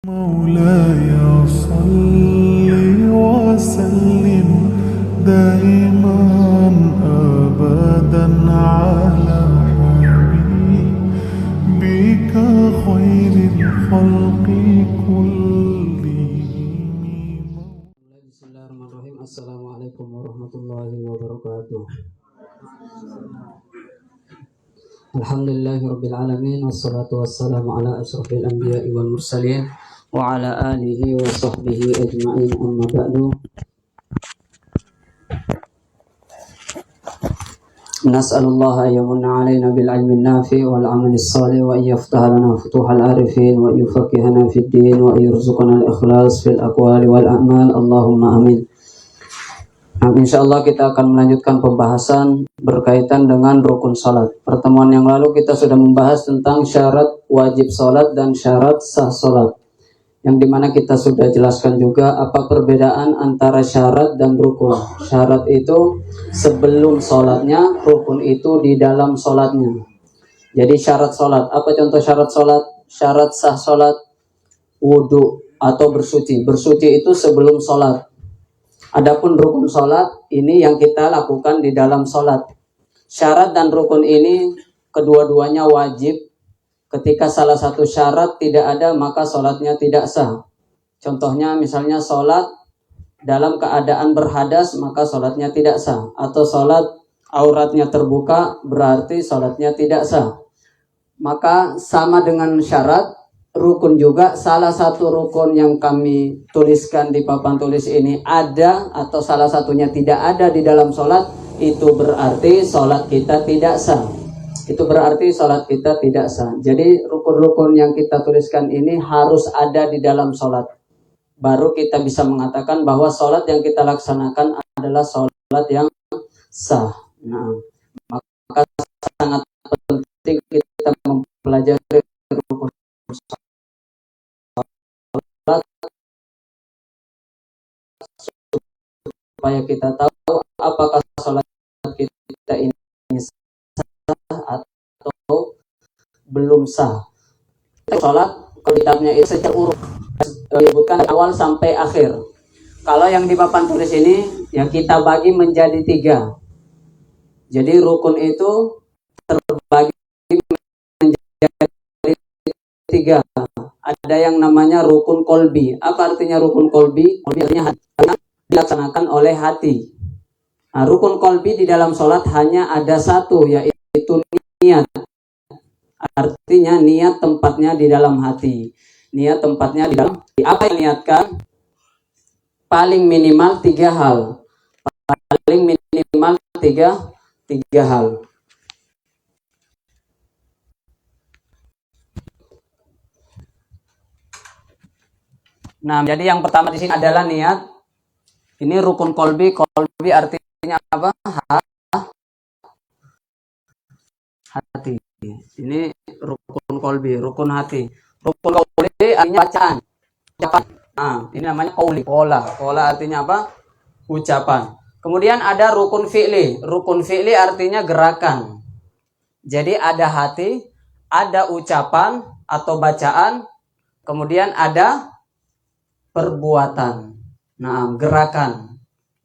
مولاي صل وسلم دائما أبدا على حبيبك خير الخلق كلهم. Bismillahirrahmanirrahim. Assalamualaikum warahmatullahi wabarakatuh. Alhamdulillahirabbil alamin wassalatu wassalamu ala asyrofil anbiya'i wal mursalin wa ala alihi wa sahbihi ajma'in, amma ba'du. Nas'alullaha yamunna alaina bil ilmi nafi wal amali salih wa yaftaha lana futuhal arifin wa yufaqihana fid din wa yurzuqana al ikhlas fil aqwali wal a'mal. Allahumma amin. Insyaallah kita akan melanjutkan pembahasan berkaitan dengan rukun salat. Pertemuan yang lalu kita sudah membahas tentang syarat wajib salat dan syarat sah salat, yang dimana kita sudah jelaskan juga apa perbedaan antara syarat dan rukun. Syarat itu sebelum salatnya, rukun itu di dalam salatnya. Jadi syarat salat, apa contoh syarat salat? Syarat sah salat, wudu atau bersuci. Bersuci itu sebelum salat. Adapun rukun salat ini yang kita lakukan di dalam salat. Syarat dan rukun ini kedua-duanya wajib. Ketika salah satu syarat tidak ada, maka salatnya tidak sah. Contohnya misalnya salat dalam keadaan berhadas, maka salatnya tidak sah. Atau salat auratnya terbuka, berarti salatnya tidak sah. Maka sama dengan syarat, rukun juga. Salah satu rukun yang kami tuliskan di papan tulis ini ada atau salah satunya tidak ada di dalam sholat, itu berarti sholat kita tidak sah. Itu berarti sholat kita tidak sah. Jadi rukun-rukun yang kita tuliskan ini harus ada di dalam sholat, baru kita bisa mengatakan bahwa sholat yang kita laksanakan adalah sholat yang sah. Nah, maka sangat penting kita mempelajari rukun supaya kita tahu apakah sholat kita ini sah atau belum sah. Sholat kitabnya itu secara urut disebutkan awal sampai akhir. Kalau yang di papan tulis ini ya kita bagi menjadi 3. Jadi rukun itu terbagi menjadi 3. Ada yang namanya rukun kolbi. Apa artinya rukun kolbi? Kolbi artinya dilaksanakan oleh hati. Nah, rukun kolbi di dalam sholat hanya ada satu, yaitu niat. Artinya niat tempatnya di dalam hati. Niat tempatnya di dalam hati. Apa yang niatkan? Paling minimal 3 hal. Paling minimal 3 hal. Nah, jadi yang pertama di sini adalah niat. Ini rukun kolbi. Kolbi artinya apa? Hati. Ini rukun kolbi, rukun hati. Rukun kolbi artinya bacaan. Ucapan. Nah, ini namanya qauli. Qola artinya apa? Ucapan. Kemudian ada rukun fi'li. Rukun fi'li artinya gerakan. Jadi ada hati, ada ucapan atau bacaan, kemudian ada perbuatan. Nah, gerakan.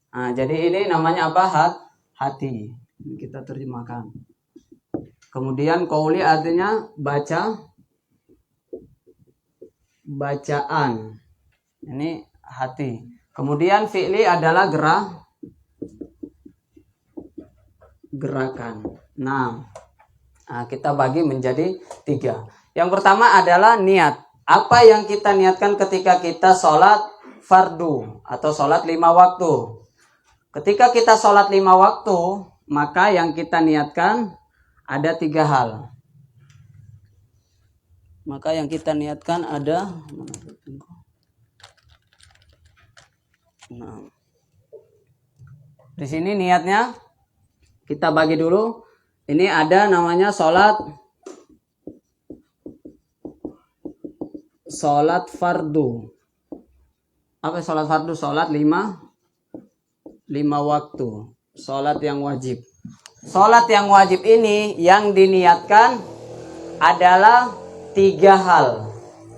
Nah, jadi ini namanya apa? Hati. Ini kita terjemahkan. Kemudian qauli artinya bacaan. Ini hati. Kemudian fi'li adalah gerakan. Nah, kita bagi menjadi 3. Yang pertama adalah niat. Apa yang kita niatkan ketika kita sholat fardu atau sholat 5 waktu? Ketika kita sholat 5 waktu, maka yang kita niatkan ada 3 hal. Maka yang kita niatkan ada di sini niatnya kita bagi dulu. Ini ada namanya sholat fardu. Apa sholat fardu? Sholat 5 waktu. Sholat yang wajib. Sholat yang wajib ini yang diniatkan adalah 3 hal.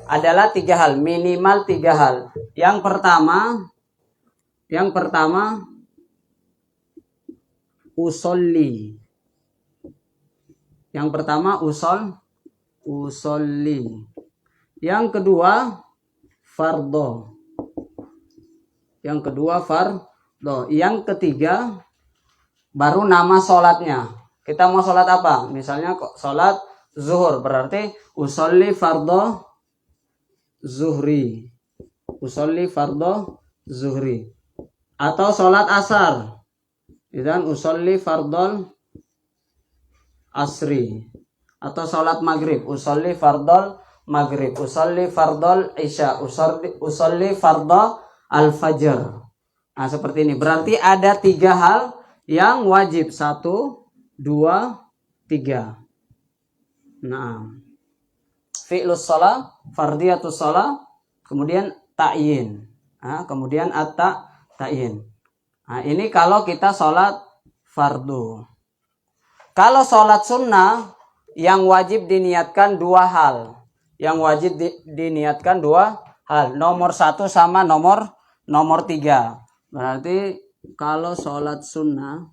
adalah 3 hal, minimal 3 hal. Yang pertama usolli. Yang pertama usolli. Yang kedua fardho. Yang ketiga baru nama sholatnya. Kita mau sholat apa? Misalnya sholat zuhur, berarti usolli fardho zuhri. Atau sholat asar, dan usolli fardhol asri. Atau sholat maghrib, usolli fardhol maghrib, usolli fardhol isya, usolli fardhol al-fajr. Nah, seperti ini. Berarti ada 3 hal yang wajib. 1, 2, 3. Nah, fi'lus shalah, fardiyatus shalah, kemudian ta'yin. Nah, kemudian ta'yin. Nah, ini kalau kita sholat fardu. Kalau sholat sunnah, yang wajib diniatkan 2 hal. Diniatkan 2 hal. Nomor 1 sama nomor 3. Berarti kalau sholat sunnah,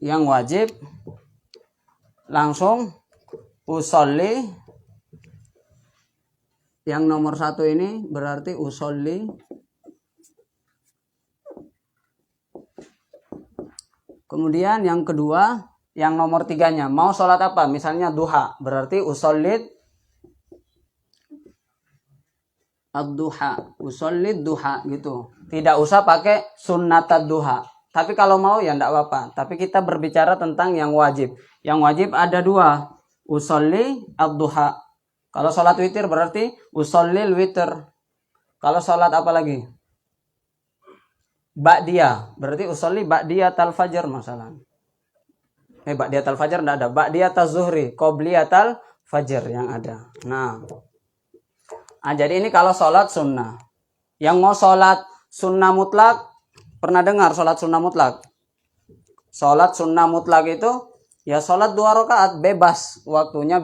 yang wajib langsung usolli. Yang nomor 1 ini berarti usolli. Kemudian yang kedua, yang nomor 3-nya mau sholat apa? Misalnya duha, berarti usolli ad-duha, usolli duha gitu. Tidak usah pakai sunnatad duha. Tapi kalau mau ya enggak apa-apa. Tapi kita berbicara tentang yang wajib. Yang wajib ada 2. Usolli ad-duha. Kalau sholat witir berarti ushollil witir. Kalau sholat apa lagi? Ba'diyah. Berarti usolli ba'diyatal fajr masalah. Ba'diyatal fajr enggak ada. Ba'diyatal zuhri. Qobliyatal fajr yang ada. Nah, jadi ini kalau sholat sunnah. Yang mau sholat sunnah mutlak, pernah dengar sholat sunnah mutlak? Sholat sunnah mutlak itu ya sholat 2 rakaat bebas, waktunya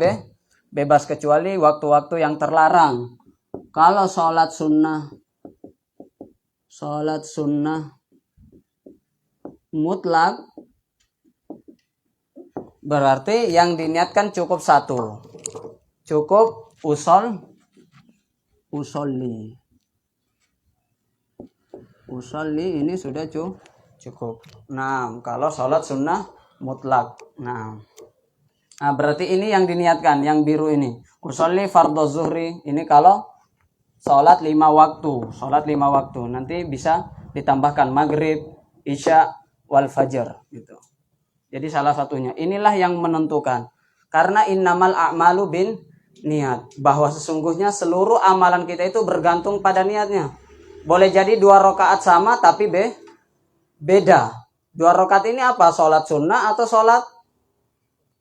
bebas kecuali waktu-waktu yang terlarang. Kalau sholat sunnah mutlak berarti yang diniatkan cukup 1. Cukup usolli ini sudah cukup. Nah, kalau sholat sunnah mutlak. Nah, berarti ini yang diniatkan, yang biru ini. Usolli fardhu zuhri, ini kalau sholat 5 waktu. Nanti bisa ditambahkan maghrib, isya, wal fajr gitu. Jadi salah satunya. Inilah yang menentukan. Karena innamal a'malu bin niat, bahwa sesungguhnya seluruh amalan kita itu bergantung pada niatnya. Boleh jadi 2 rakaat sama tapi beda. 2 rakaat ini apa? Sholat sunnah atau sholat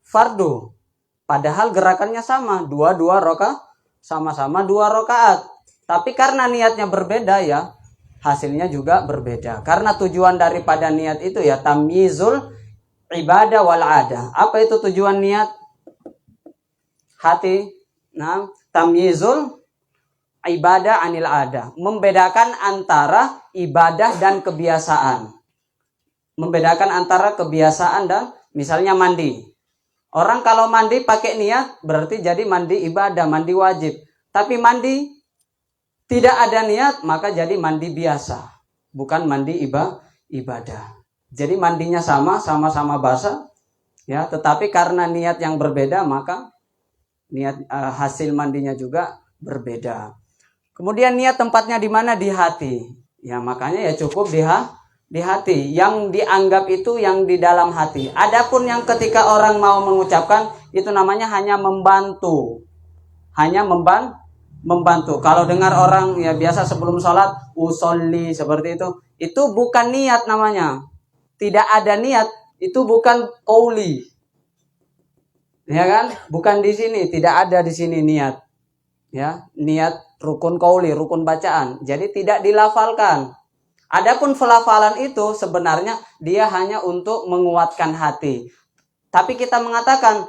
fardu? Padahal gerakannya sama. 2 rakaat, sama-sama 2 rakaat. Tapi karena niatnya berbeda ya, hasilnya juga berbeda. Karena tujuan daripada niat itu ya tamyizul ibadah wal adah. Apa itu tujuan niat? Hati. Nah, tamyizul ibadah anil adah. Membedakan antara ibadah dan kebiasaan. Membedakan antara kebiasaan dan misalnya mandi. Orang kalau mandi pakai niat berarti jadi mandi ibadah, mandi wajib. Tapi mandi tidak ada niat maka jadi mandi biasa, bukan mandi ibadah. Jadi mandinya sama-sama basah ya, tetapi karena niat yang berbeda maka niat hasil mandinya juga berbeda. Kemudian niat tempatnya di mana? Di hati. Ya makanya ya cukup di hati. Yang dianggap itu yang di dalam hati. Adapun yang ketika orang mau mengucapkan itu namanya hanya membantu. Hanya membantu. Kalau dengar orang ya biasa sebelum sholat usolli seperti itu bukan niat namanya. Tidak ada niat, itu bukan qauli. Ya kan? Bukan di sini, tidak ada di sini niat. Ya, niat rukun qauli, rukun bacaan. Jadi tidak dilafalkan. Adapun pelafalan itu sebenarnya dia hanya untuk menguatkan hati. Tapi kita mengatakan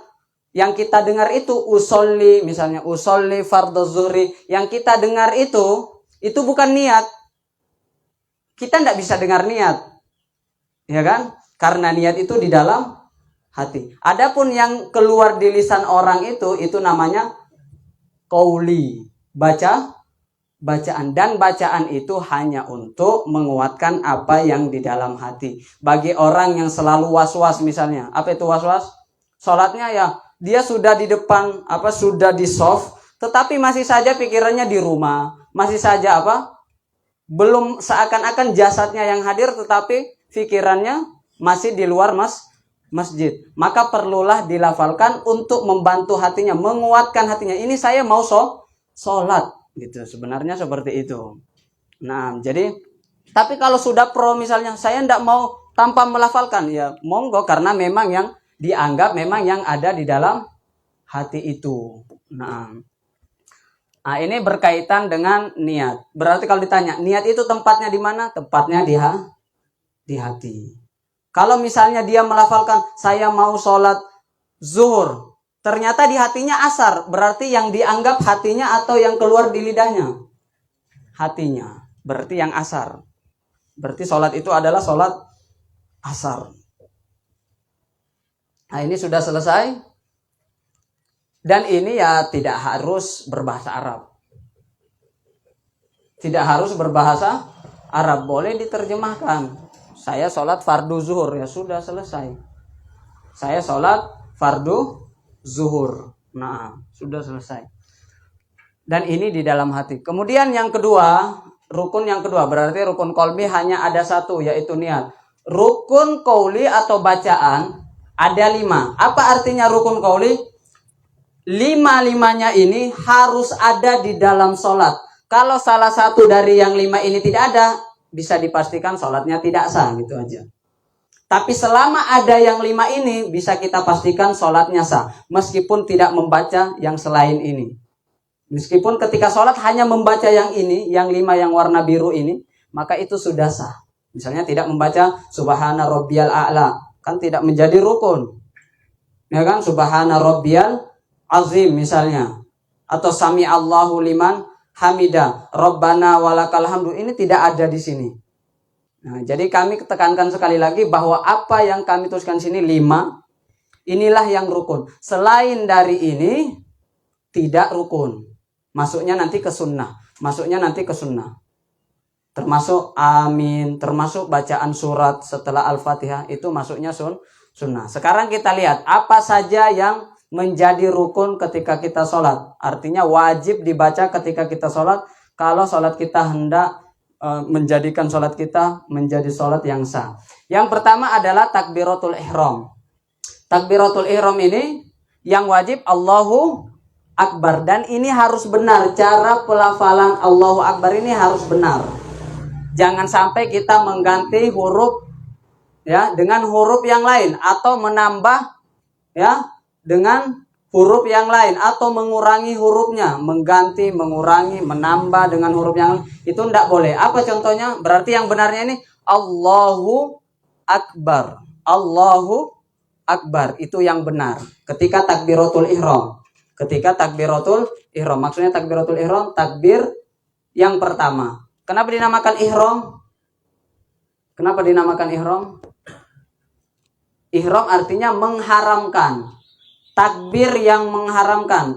Yang kita dengar itu usolli, misalnya usolli fardhu zuhri, yang kita dengar itu bukan niat. Kita tidak bisa dengar niat, ya kan? Karena niat itu di dalam hati. Adapun yang keluar di lisan orang itu namanya qauli, bacaan, dan bacaan itu hanya untuk menguatkan apa yang di dalam hati. Bagi orang yang selalu was-was misalnya, apa itu was-was? Sholatnya ya dia sudah di depan, sudah di soft, tetapi masih saja pikirannya di rumah, masih saja belum, seakan-akan jasadnya yang hadir, tetapi pikirannya masih di luar masjid. Maka perlulah dilafalkan untuk membantu hatinya, menguatkan hatinya. Ini saya mau sholat, gitu. Sebenarnya seperti itu. Nah, jadi, tapi kalau sudah pro misalnya, saya tidak mau tanpa melafalkan, ya monggo, karena memang yang dianggap memang yang ada di dalam hati itu. Nah, ini berkaitan dengan niat. Berarti kalau ditanya, niat itu tempatnya di mana? Tempatnya di hati. Kalau misalnya dia melafalkan, saya mau sholat zuhur, ternyata di hatinya asar, berarti yang dianggap hatinya atau yang keluar di lidahnya? Hatinya, berarti yang asar. Berarti sholat itu adalah sholat asar. Nah, ini sudah selesai. Dan ini ya tidak harus berbahasa Arab. Tidak harus berbahasa Arab, boleh diterjemahkan. Saya sholat fardu zuhur, ya sudah selesai. Saya sholat fardu zuhur. Nah, sudah selesai. Dan ini di dalam hati. Kemudian yang kedua, rukun yang kedua, berarti rukun qalbi hanya ada satu, yaitu niat. Rukun qauli atau bacaan ada 5. Apa artinya rukun qauli? 5-5-nya ini harus ada di dalam sholat. Kalau salah satu dari yang 5 ini tidak ada, bisa dipastikan sholatnya tidak sah, gitu aja. Tapi selama ada yang 5 ini, bisa kita pastikan sholatnya sah, meskipun tidak membaca yang selain ini. Meskipun ketika sholat hanya membaca yang ini, yang 5 yang warna biru ini, maka itu sudah sah. Misalnya tidak membaca subhana rabbiyal a'la, kan tidak menjadi rukun. Ya kan, subhana rabbiyal azim misalnya, atau sami Allahu liman hamidah, Rabbana walakal hamdu, ini tidak ada di sini. Nah, jadi kami tekankan sekali lagi bahwa apa yang kami tuliskan sini 5, inilah yang rukun. Selain dari ini tidak rukun. Masuknya nanti ke sunnah. Termasuk amin, termasuk bacaan surat setelah Al-Fatihah, itu masuknya sunnah. Sekarang kita lihat apa saja yang menjadi rukun ketika kita sholat. Artinya wajib dibaca ketika kita sholat, kalau sholat kita hendak menjadikan sholat kita menjadi sholat yang sah. Yang pertama adalah takbiratul ihram. Takbiratul ihram ini yang wajib Allahu Akbar, dan ini harus benar. Cara pelafalan Allahu Akbar ini harus benar. Jangan sampai kita mengganti huruf ya dengan huruf yang lain, atau menambah ya dengan huruf yang lain, atau mengurangi hurufnya, mengganti, mengurangi, menambah dengan huruf yang lain, itu tidak boleh. Apa contohnya? Berarti yang benarnya ini Allahu Akbar. Allahu Akbar itu yang benar ketika takbiratul ihram. Maksudnya takbiratul ihram, takbir yang pertama. Kenapa dinamakan ihram? Ihram artinya mengharamkan. Takbir yang mengharamkan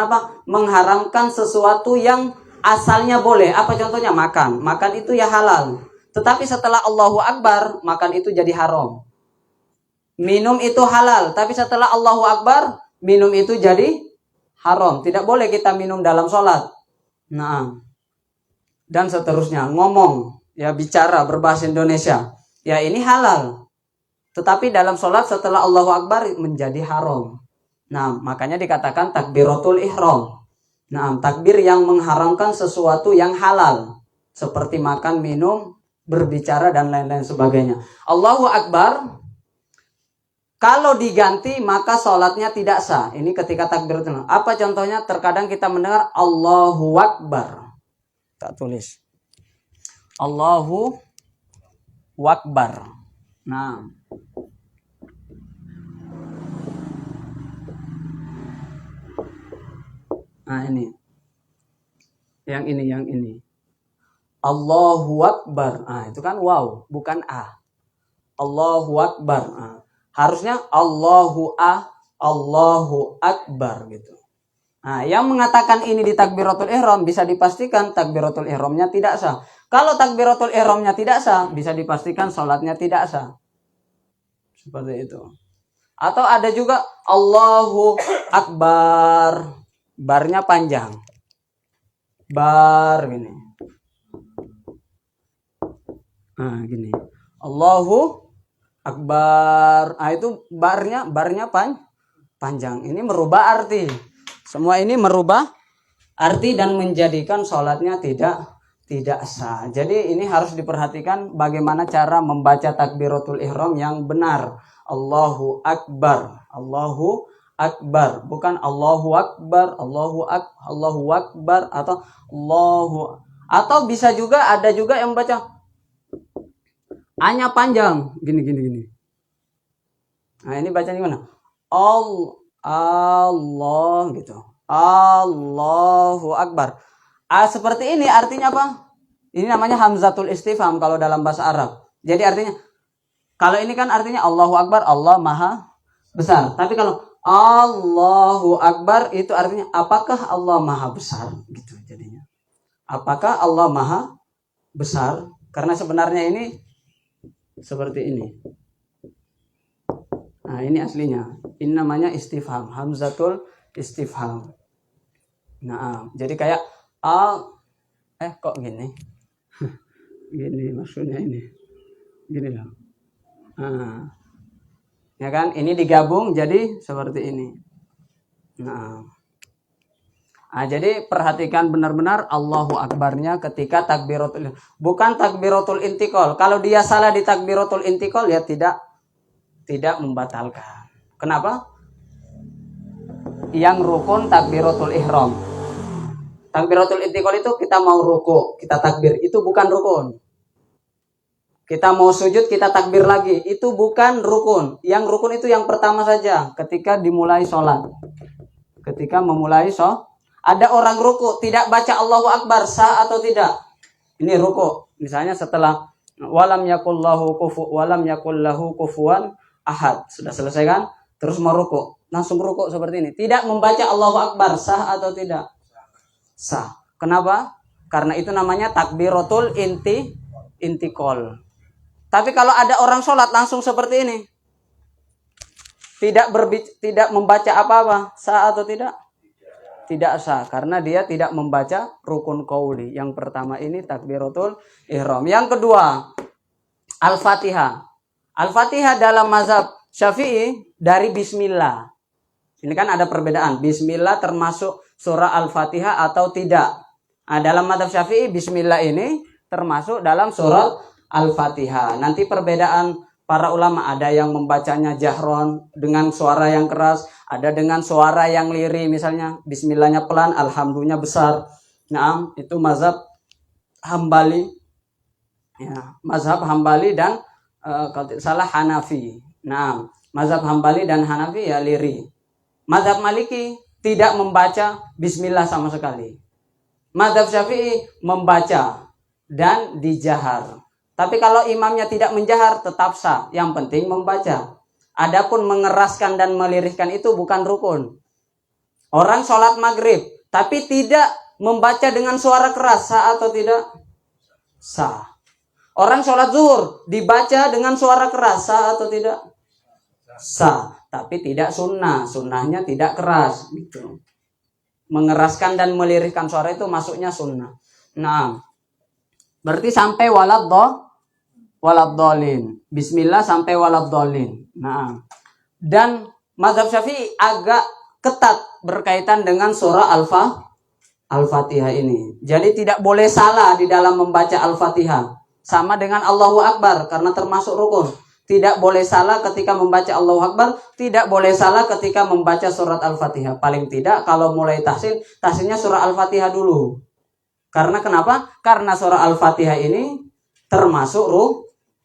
apa? Mengharamkan sesuatu yang asalnya boleh. Apa contohnya? Makan itu ya halal. Tetapi setelah Allahu Akbar, makan itu jadi haram. Minum itu halal, tapi setelah Allahu Akbar, minum itu jadi haram. Tidak boleh kita minum dalam sholat. Nah, dan seterusnya. Ngomong, ya bicara berbahasa Indonesia, ya ini halal. Tetapi dalam sholat setelah Allahu Akbar menjadi haram. Nah, makanya dikatakan takbiratul ihram. Nah, takbir yang mengharamkan sesuatu yang halal, seperti makan, minum, berbicara, dan lain-lain sebagainya. Allahu Akbar, kalau diganti maka sholatnya tidak sah. Ini ketika takbiratul ihram. Apa contohnya? Terkadang kita mendengar Allahu Akbar. Tak tulis Allahu Akbar. Nah, Nah, ini. Yang ini. Allahu Akbar. Nah, itu kan waw, bukan a. Allahu Akbar. Nah, harusnya Allahu Akbar gitu. Nah, yang mengatakan ini di takbiratul ihram bisa dipastikan takbiratul ihramnya tidak sah. Kalau takbiratul ihramnya tidak sah, bisa dipastikan sholatnya tidak sah. Seperti itu. Atau ada juga Allahu Akbar. Barnya panjang. Bar gini. Nah, gini. Allahu Akbar. Ah, itu barnya panjang. Ini merubah arti. Semua ini merubah arti dan menjadikan sholatnya tidak sah. Jadi ini harus diperhatikan bagaimana cara membaca takbiratul ihram yang benar. Allahu Akbar. Allahu Akbar. Bukan Allahu Akbar. Allahu Akbar. Atau Allahu. Atau bisa juga ada juga yang baca hanya panjang. Gini. Nah, ini bacanya gimana? Allah gitu. Allahu Akbar. Seperti ini artinya apa? Ini namanya hamzatul istifham kalau dalam bahasa Arab. Jadi artinya, kalau ini kan artinya Allahu Akbar, Allah Maha Besar. Tapi kalau Allahu Akbar itu artinya apakah Allah Maha Besar? Gitu jadinya. Apakah Allah Maha Besar? Karena sebenarnya ini seperti ini. Nah, ini aslinya. Ini namanya istifham, hamzatul istifham. Nah, jadi kayak kok gini? Gini maksudnya ini. Gini loh. Nah, ya kan? Ini digabung jadi seperti ini. Nah, jadi perhatikan benar-benar Allahu Akbarnya ketika takbiratul, bukan takbiratul intikal. Kalau dia salah di takbiratul intikal ya tidak membatalkan. Kenapa? Yang rukun takbiratul ihram. Takbiratul intikal itu kita mau ruku, kita takbir, itu bukan rukun. Kita mau sujud, kita takbir lagi, itu bukan rukun. Yang rukun itu yang pertama saja ketika dimulai sholat. Ketika memulai sholat, ada orang ruku tidak baca Allahu Akbar, sah atau tidak? Ini ruku. Misalnya setelah walam yakullahu kufuwan ahad, sudah selesai kan? Terus mau ruku, langsung ruku seperti ini. Tidak membaca Allahu Akbar, sah atau tidak? Sah. Kenapa? Karena itu namanya takbiratul intikal. Tapi kalau ada orang sholat langsung seperti ini, tidak membaca apa-apa, sah atau tidak? Tidak sah, karena dia tidak membaca rukun qauli. Yang pertama ini takbiratul ihram. Yang kedua, Al-Fatihah. Al-Fatihah dalam mazhab Syafi'i dari bismillah. Ini kan ada perbedaan. Bismillah termasuk surah Al-Fatihah atau tidak. Nah, dalam mazhab Syafi'i bismillah ini termasuk dalam surah Al-Fatihah. Nanti perbedaan para ulama, ada yang membacanya jahron dengan suara yang keras, ada dengan suara yang lirih, misalnya bismillahnya pelan, alhamdulillahnya besar. Nah, itu mazhab Hambali. Ya, mazhab Hambali dan kalau tidak salah Hanafi. Nah, mazhab Hambali dan Hanafi ya lirih. Mazhab Maliki tidak membaca bismillah sama sekali. Mazhab Syafi'i membaca dan dijahar. Tapi kalau imamnya tidak menjahar tetap sah. Yang penting membaca. Adapun mengeraskan dan melirihkan itu bukan rukun. Orang sholat maghrib tapi tidak membaca dengan suara keras, sah atau tidak? Sah. Orang sholat zuhur dibaca dengan suara keras, sah atau tidak? Sah. Tapi tidak sunnah. Sunnahnya tidak keras. Gitu. Mengeraskan dan melirihkan suara itu masuknya sunnah. Nah, berarti sampai waladhdallin. Bismillah sampai waladhdallin. Nah, dan mazhab Syafi'i agak ketat berkaitan dengan surah Al-Fatihah ini. Jadi tidak boleh salah di dalam membaca Al-Fatihah. Sama dengan Allahu Akbar karena termasuk rukun. Tidak boleh salah ketika membaca Allahu Akbar, tidak boleh salah ketika membaca surat Al-Fatihah. Paling tidak kalau mulai tahsinnya surah Al-Fatihah dulu. Karena kenapa? Karena surah Al-Fatihah ini termasuk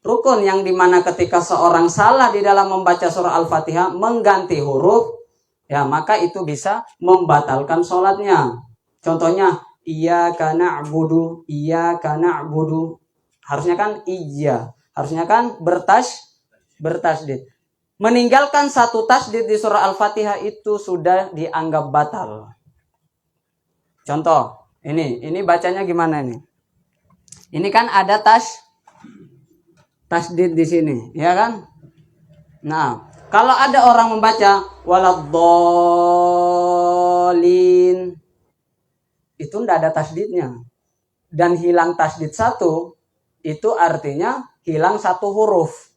rukun yang dimana ketika seorang salah di dalam membaca surah Al-Fatihah mengganti huruf, ya maka itu bisa membatalkan sholatnya. Contohnya, iyyaka na'budu, harusnya kan iya, harusnya kan bertasdid. Meninggalkan satu tasdid di surah Al-Fatihah itu sudah dianggap batal. Contoh, ini bacanya gimana nih? Ini kan ada tasdid di sini, ya kan? Nah, kalau ada orang membaca waladhdallin, itu tidak ada tasdidnya. Dan hilang tasdid satu, itu artinya hilang satu huruf.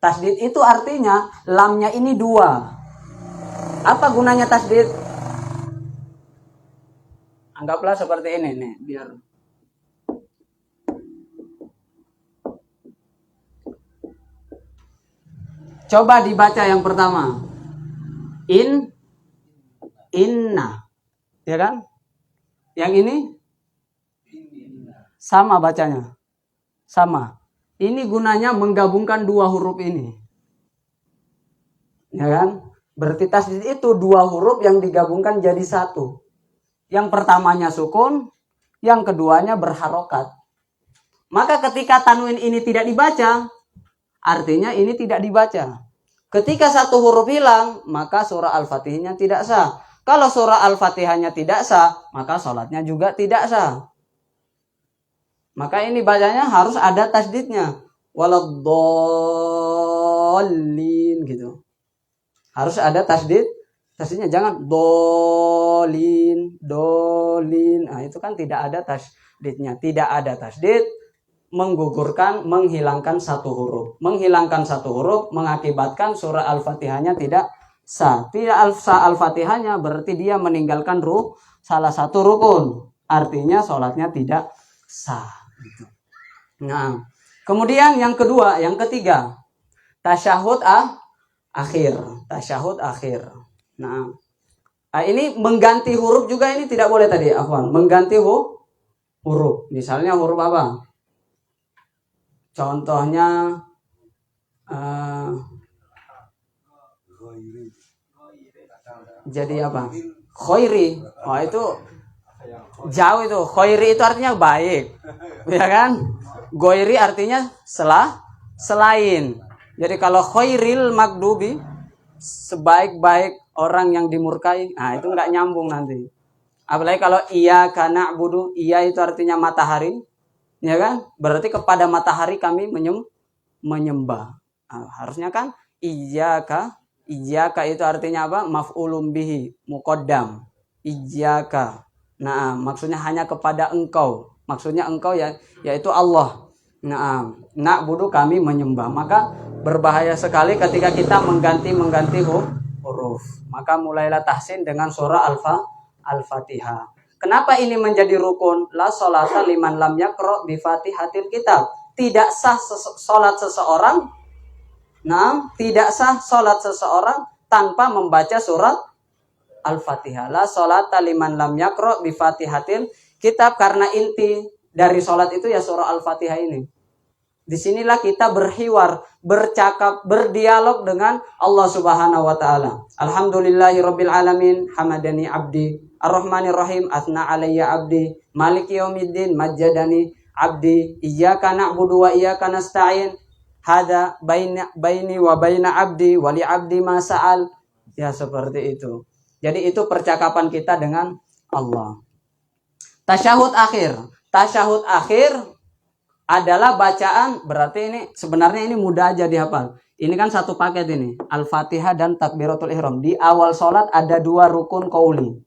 Tasdid itu artinya lamnya ini dua. Apa gunanya tasdid? Anggaplah seperti ini nih, biar coba dibaca yang pertama. Inna. Ya kan? Yang ini sama bacanya. Sama. Ini gunanya menggabungkan dua huruf ini. Ya kan? Berarti tasdid itu dua huruf yang digabungkan jadi satu. Yang pertamanya sukun, yang keduanya berharokat. Maka ketika tanwin ini tidak dibaca, artinya ini tidak dibaca. Ketika satu huruf hilang, maka surah Al-Fatihahnya tidak sah. Kalau surah Al-Fatihahnya tidak sah, maka sholatnya juga tidak sah. Maka ini bacanya harus ada tasdidnya. Waladhdallin gitu. Harus ada tasdidnya. Jangan dolin. Nah, itu kan tidak ada tasdidnya. Tidak ada tasdid, menggugurkan, menghilangkan satu huruf. Menghilangkan satu huruf mengakibatkan surah Al-Fatihahnya tidak sah. Tidak sah Al-Fatihahnya berarti dia meninggalkan salah satu rukun. Artinya sholatnya tidak sah. Gitu. Nah, kemudian yang kedua, yang ketiga, tasyahud akhir. Nah, ini mengganti huruf juga ini tidak boleh tadi, Afwan. Mengganti huruf. Misalnya huruf apa? Contohnya jadi apa? Khairi. Oh, itu jauh itu. Khairi itu artinya baik. Ya kan? Goiri artinya selain. Jadi kalau khairil magdubi, sebaik-baik orang yang dimurkai, nah itu nggak nyambung nanti. Apalagi kalau iyyaka na'budu, iya itu artinya matahari, ya kan? Berarti kepada matahari kami menyembah. Nah, harusnya kan iyyaka itu artinya apa? Maf'ulun bihi, muqaddam. Iyyaka. Nah, maksudnya hanya kepada engkau. Maksudnya engkau ya, yaitu Allah. Nah, na'budu kami menyembah. Maka berbahaya sekali ketika kita mengganti huruf. Maka mulailah tahsin dengan surah Al-Fatihah. Kenapa ini menjadi rukun? La sholata liman lam yaqra bi Fatihatil kitab. Tidak sah salat seseorang. Nah, tidak sah salat seseorang tanpa membaca surat Al-Fatihah. La sholata liman lam yaqra bi Fatihatil kitab, karena inti dari salat itu ya surah Al-Fatihah ini. Disinilah kita berhiwar, bercakap, berdialog dengan Allah Subhanahu wa Ta'ala. Alhamdulillahirabbil alamin, hamadani abdi, Ar-Rahmanir Rahim, athna alayya abdi, Maliki yaumiddin, majjadani abdi, iyyaka na'budu wa iyyaka nasta'in, hada baini wa baina abdi, wa li abdi ma sa'al. Ya seperti itu. Jadi itu percakapan kita dengan Allah. Tasyahud akhir adalah bacaan, berarti ini sebenarnya ini mudah aja dihafal. Ini kan satu paket ini, Al-Fatihah dan Takbiratul Ihram. Di awal sholat ada dua rukun qauli.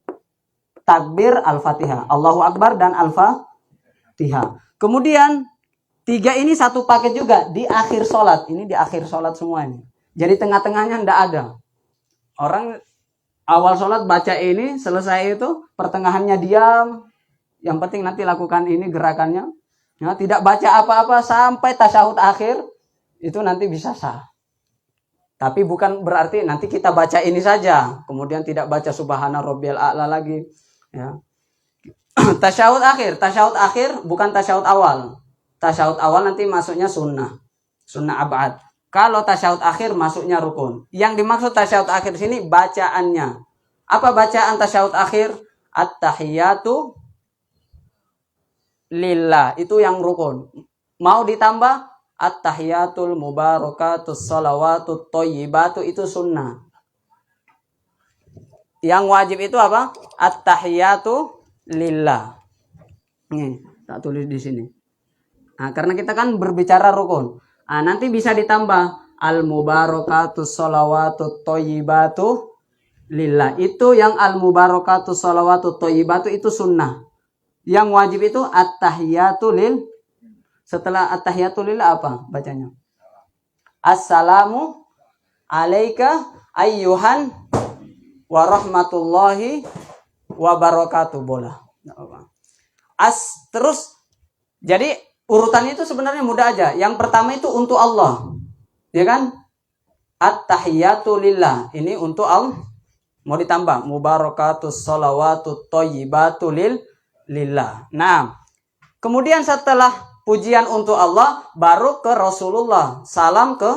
Takbir, Al-Fatihah, Allahu Akbar dan Al-Fatihah. Kemudian tiga ini satu paket juga di akhir sholat. Ini di akhir sholat semua ini. Jadi tengah-tengahnya tidak ada. Orang awal sholat baca ini, selesai itu pertengahannya diam. Yang penting nanti lakukan ini gerakannya. Ya, tidak baca apa-apa sampai tasyahud akhir, itu nanti bisa sah. Tapi bukan berarti nanti kita baca ini saja, kemudian tidak baca subhana rabbiyal a'la lagi. Ya. Tasyahud akhir bukan tasyahud awal. Tasyahud awal nanti masuknya sunnah abad. Kalau tasyahud akhir masuknya rukun. Yang dimaksud tasyahud akhir sini bacaannya. Apa bacaan tasyahud akhir? At-tahiyatu lillah. Itu yang rukun. Mau ditambah at-tahiyatul mubarakatus salawatut thayyibatu, itu sunnah. Yang wajib itu apa? At-tahiyatu lillah. Nih, tak tulis di sini. Nah, karena kita kan berbicara rukun. Nah, nanti bisa ditambah al-mubarakatus sholawatut thayyibatu lillah. Itu yang al-mubarakatus sholawatut thayyibatu itu sunnah. Yang wajib itu at-tahiyatu lil. Setelah at-tahiyatu lillah apa bacanya? Assalamu alayka ayyuhan wa rahmatullahi wa barakatuh. Bola. Terus jadi urutannya itu sebenarnya mudah aja. Yang pertama itu untuk Allah. Ya kan? At-tahiyatu lillah. Ini untuk Allah. Mau ditambah mubarakatus sholawatut thayyibatu lillah. Nah, kemudian setelah pujian untuk Allah baru ke Rasulullah. Salam ke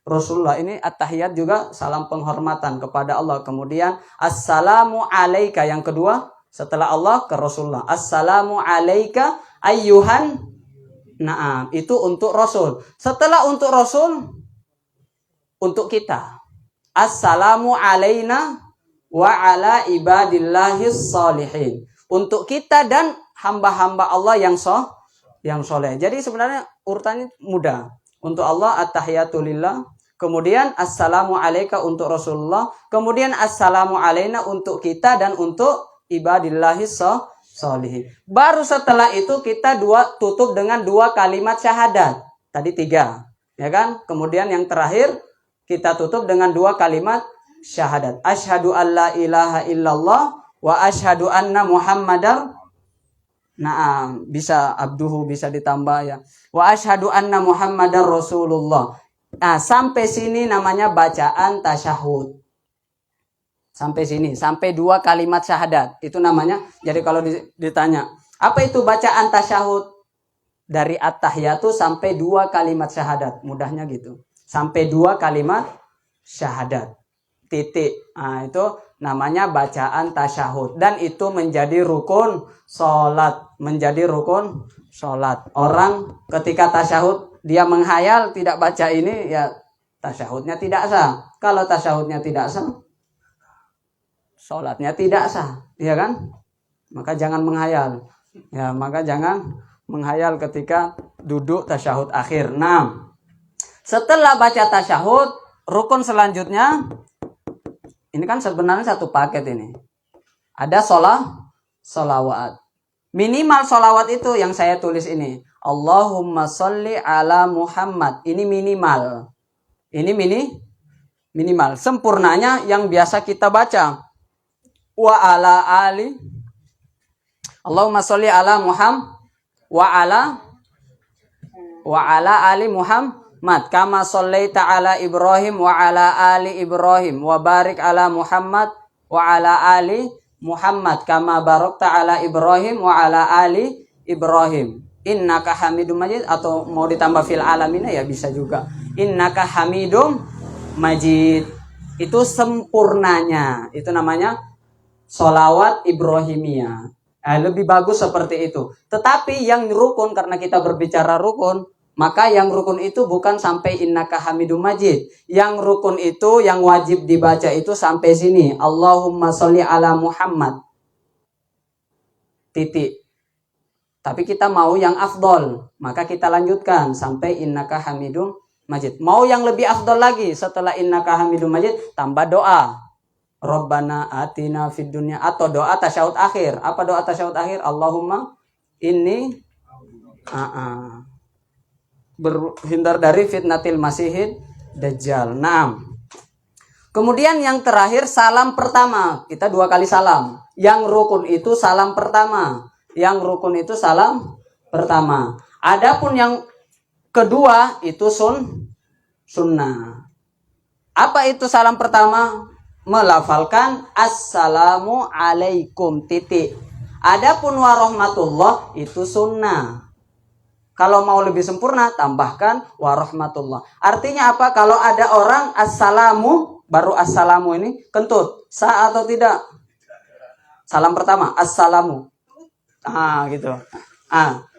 Rasulullah. Ini at-tahiyat juga salam penghormatan kepada Allah. Kemudian assalamu alayka yang kedua setelah Allah ke Rasulullah. Assalamu alayka ayyuhan. Nah, itu untuk Rasul. Setelah untuk Rasul, untuk kita. Assalamu alayna wa ala ibadillahis salihin. Untuk kita dan hamba-hamba Allah yang soleh. Jadi sebenarnya urutannya mudah. Untuk Allah at-tahiyatu lillah. Kemudian assalamu alayka untuk Rasulullah. Kemudian assalamu alayna untuk kita dan untuk ibadillahis salihin. Baru setelah itu kita tutup dengan 2 kalimat syahadat. Tadi 3, ya kan? Kemudian yang terakhir kita tutup dengan 2 kalimat syahadat. Asyhadu alla ilaha illallah wa asyhadu anna muhammadar. Nah, bisa abduhu bisa ditambah ya. Wa asyhadu anna muhammadar rasulullah. Nah, sampai sini namanya bacaan tasyahud. Sampai sini, sampai 2 kalimat syahadat. Itu namanya, jadi kalau ditanya, apa itu bacaan tasyahud? Dari at-tahiyatu sampai 2 kalimat syahadat. Mudahnya gitu. Sampai 2 kalimat syahadat. Titik. Nah, itu namanya bacaan tasyahud. Dan itu menjadi rukun sholat. Menjadi rukun sholat. Orang ketika tasyahud, dia menghayal tidak baca ini, ya tasyahudnya tidak sah. Kalau tasyahudnya tidak sah, sholatnya tidak sah, ya kan? Maka jangan menghayal. Ya, maka jangan menghayal ketika duduk tasyahud akhir. Nah, setelah baca tasyahud, rukun selanjutnya, ini kan sebenarnya satu paket ini. Ada sholawat. Minimal sholawat itu yang saya tulis ini. Allahumma sholli ala Muhammad. Ini minimal. Ini minimal. Sempurnanya yang biasa kita baca. Wa ala ali Allahumma sholli ala Muhammad wa ala ali Muhammad kama shallaita ala Ibrahim wa ala ali Ibrahim wa barik ala Muhammad wa ala ali Muhammad kama barakta ala Ibrahim wa ala ali Ibrahim innaka Hamidum Majid. Atau mau ditambah fil alamin ya bisa juga. Innaka Hamidum Majid. Itu sempurnanya. Itu namanya sholawat Ibrahimiyah. Lebih bagus seperti itu. Tetapi yang rukun, karena kita berbicara rukun, maka yang rukun itu bukan sampai innaka Hamidum Majid. Yang rukun itu, yang wajib dibaca itu sampai sini. Allahumma sholli ala Muhammad. Titik. Tapi kita mau yang afdol, maka kita lanjutkan sampai innaka Hamidum Majid. Mau yang lebih afdol lagi, setelah innaka Hamidum Majid, tambah doa. Rabbana atina fid dunya, atau doa tasyahud akhir. Apa doa tasyahud akhir? Allahumma inni berhindar dari fitnatil masihid dajjal. Naam. Kemudian yang terakhir salam pertama. Kita 2 kali salam. Yang rukun itu salam pertama. Yang rukun itu salam pertama. Adapun yang kedua itu sunnah. Apa itu salam pertama? Melafalkan assalamu alaikum titik. Adapun warahmatullah itu sunnah. Kalau mau lebih sempurna, tambahkan warahmatullah. Artinya apa? Kalau ada orang assalamu, baru assalamu ini kentut. Sah atau tidak? Salam pertama, assalamu. Gitu.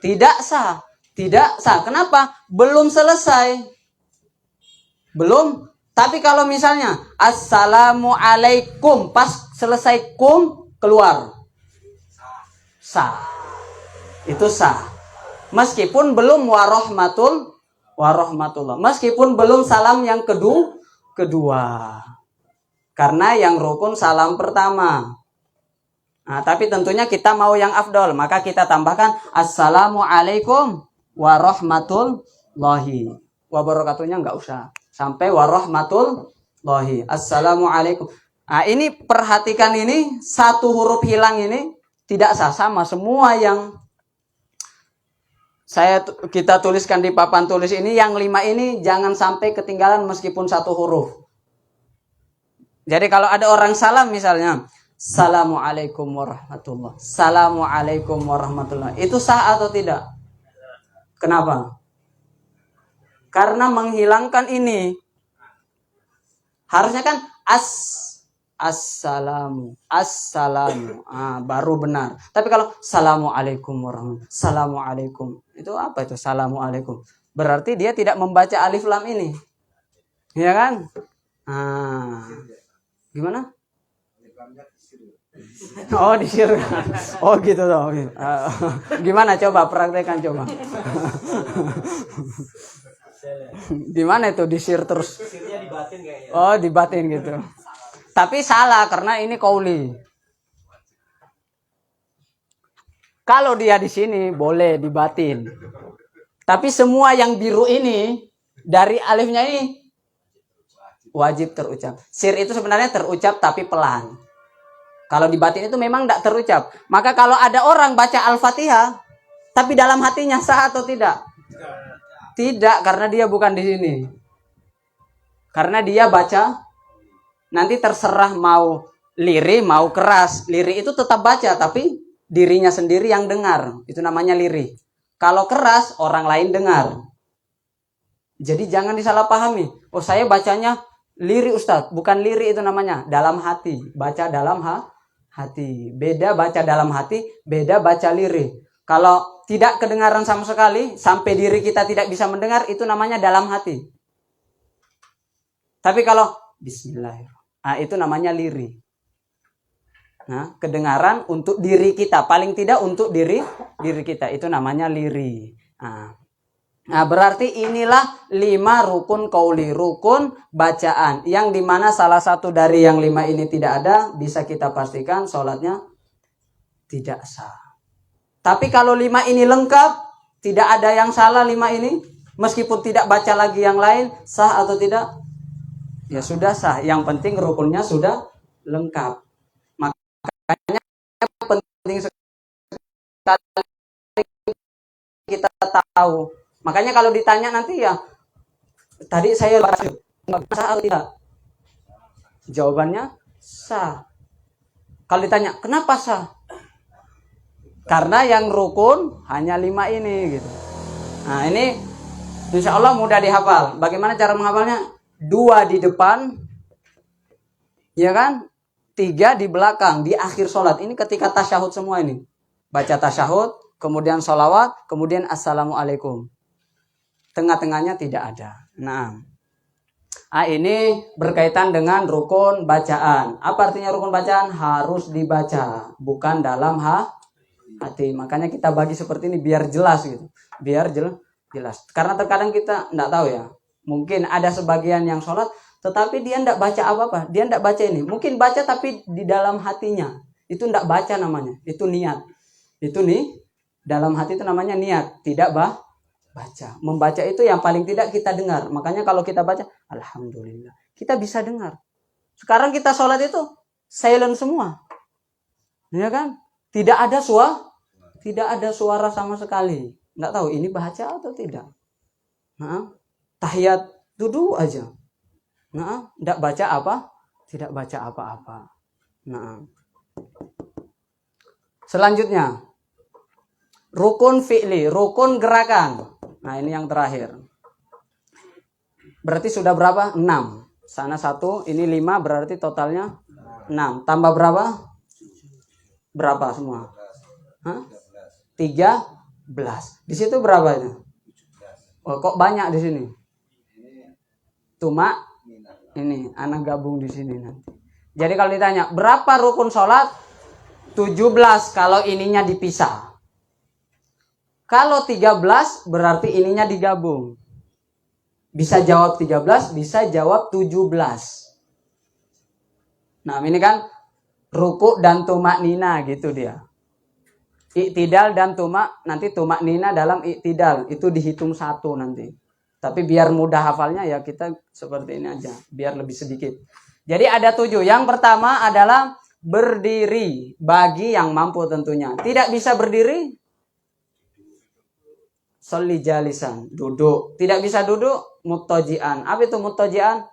Tidak sah. Tidak sah. Kenapa? Belum selesai. Belum. Tapi kalau misalnya assalamualaikum, pas selesai kum, keluar. Sah. Itu sah. Meskipun belum warahmatullah. Meskipun belum salam yang kedua. Karena yang rukun salam pertama. Tapi tentunya kita mau yang afdol, maka kita tambahkan assalamualaikum warahmatullahi wabarakatuhnya enggak usah. Sampai warahmatullahi. Assalamualaikum. Ini perhatikan ini, satu huruf hilang ini tidak sah. Sama semua yang kita tuliskan di papan tulis ini, yang 5 ini jangan sampai ketinggalan meskipun satu huruf. Jadi kalau ada orang salam misalnya, Assalamualaikum warahmatullah. Assalamualaikum warahmatullah. Itu sah atau tidak? Kenapa? Karena menghilangkan ini. Harusnya kan assalamu baru benar. Tapi kalau assalamualaikum warahmatullahi, assalamualaikum, itu apa itu assalamualaikum? Berarti dia tidak membaca alif lam ini, ya kan? Gimana? Oh, disirkan. Oh gitu toh. Gimana coba praktekkan coba. Gimana itu disir terus? Disirnya dibatin kayaknya. Oh, dibatin gitu. Tapi salah karena ini qauli. Kalau dia di sini boleh dibatin. Tapi semua yang biru ini dari alifnya ini wajib terucap. Sir itu sebenarnya terucap tapi pelan. Kalau dibatin itu memang tidak terucap. Maka kalau ada orang baca Al-Fatihah tapi dalam hatinya sah atau tidak? Tidak, karena dia bukan di sini. Karena dia baca, nanti terserah mau lirih, mau keras. Lirih itu tetap baca, tapi dirinya sendiri yang dengar. Itu namanya lirih. Kalau keras, orang lain dengar. Jadi jangan disalahpahami. Oh, saya bacanya lirih Ustadz. Bukan lirih itu namanya. Dalam hati. Baca dalam hati. Beda baca dalam hati, beda baca lirih. Kalau tidak kedengaran sama sekali, sampai diri kita tidak bisa mendengar, itu namanya dalam hati. Tapi kalau bismillahirrahmanirrahim, itu namanya lirih. Kedengaran untuk diri kita, paling tidak untuk diri kita, itu namanya lirih. Berarti inilah 5 rukun qauli, rukun bacaan, yang dimana salah satu dari yang 5 ini tidak ada, bisa kita pastikan sholatnya tidak sah. Tapi kalau 5 ini lengkap, tidak ada yang salah 5 ini, meskipun tidak baca lagi yang lain, sah atau tidak? Ya sudah sah, yang penting rukunnya sudah lengkap. Makanya penting sekali kita tahu. Makanya kalau ditanya nanti ya, tadi saya baca, sah atau tidak? Jawabannya sah. Kalau ditanya, kenapa sah? Karena yang rukun hanya 5 ini gitu. Ini insya Allah mudah dihafal. Bagaimana cara menghafalnya? 2 di depan, ya kan? 3 di belakang, di akhir sholat. Ini ketika tasyahud semua ini. Baca tasyahud, kemudian sholawat, kemudian assalamualaikum. Tengah-tengahnya tidak ada. Ini berkaitan dengan rukun bacaan. Apa artinya rukun bacaan? Harus dibaca, bukan dalam hati. Makanya kita bagi seperti ini biar jelas gitu. Biar jelas. Karena terkadang kita enggak tahu ya. Mungkin ada sebagian yang sholat tetapi dia enggak baca apa-apa. Dia enggak baca ini. Mungkin baca tapi di dalam hatinya. Itu enggak baca namanya. Itu niat. Itu nih dalam hati itu namanya niat. Tidak baca. Membaca itu yang paling tidak kita dengar. Makanya kalau kita baca, alhamdulillah. Kita bisa dengar. Sekarang kita sholat itu silent semua. Ya kan? Tidak ada suara sama sekali. Nggak tahu ini baca atau tidak. Tahiyat duduk aja. Nggak baca apa? Tidak baca apa-apa. Selanjutnya, Rukun fi'li, rukun gerakan. Nah, ini yang terakhir. Berarti sudah berapa? 6. Sana 1, ini 5, berarti totalnya 6. Tambah berapa? Berapa semua? Hah? 13. Di situ berapa itu? Oh, kok banyak di sini? Cuma ini anak gabung di sini nanti. Jadi kalau ditanya berapa rukun sholat? 17 kalau ininya dipisah. Kalau 13 berarti ininya digabung. Bisa jawab 13, bisa jawab 17. Nah, ini kan ruku dan tumak nina gitu dia. Iktidal dan tumak, nanti tumak nina dalam iktidal itu dihitung 1 nanti. Tapi biar mudah hafalnya ya kita seperti ini aja, biar lebih sedikit. Jadi ada 7. Yang pertama adalah berdiri bagi yang mampu tentunya. Tidak bisa berdiri, sholli jalisan, duduk. Tidak bisa duduk, muttaji'an. Apa itu muttaji'an?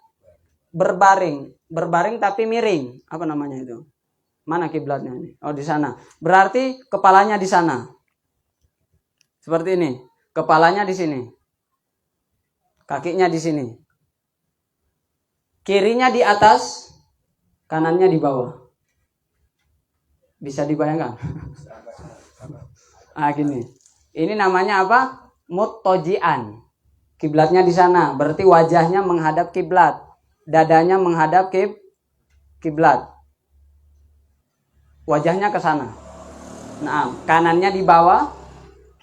Berbaring. Berbaring tapi miring. Apa namanya itu? Mana kiblatnya ini? Oh, di sana. Berarti kepalanya di sana. Seperti ini. Kepalanya di sini. Kakinya di sini. Kirinya di atas, kanannya di bawah. Bisa dibayangkan? Ah, gini. Ini namanya apa? Muttaji'an. Kiblatnya di sana. Berarti wajahnya menghadap kiblat. Dadanya menghadap kiblat. Wajahnya ke sana. Nah, kanannya di bawah,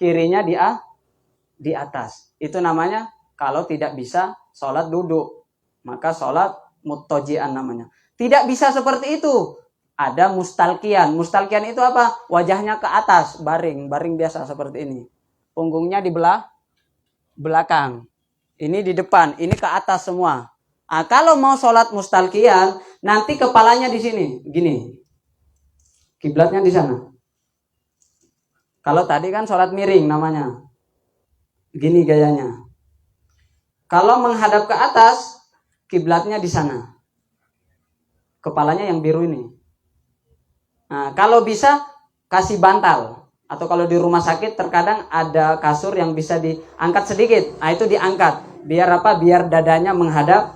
kirinya di atas. Itu namanya kalau tidak bisa sholat duduk, maka sholat muttaji'an namanya. Tidak bisa seperti itu. Ada mustalkian. Mustalkian itu apa? Wajahnya ke atas, baring biasa seperti ini. Punggungnya di belakang. Ini di depan, ini ke atas semua. Nah, kalau mau sholat mustalkian, nanti kepalanya di sini, gini. Kiblatnya di sana. Kalau tadi kan sholat miring namanya. Gini gayanya. Kalau menghadap ke atas, kiblatnya di sana. Kepalanya yang biru ini. Nah, kalau bisa kasih bantal. Atau kalau di rumah sakit terkadang ada kasur yang bisa diangkat sedikit. Nah, itu diangkat. Biar apa? Biar dadanya menghadap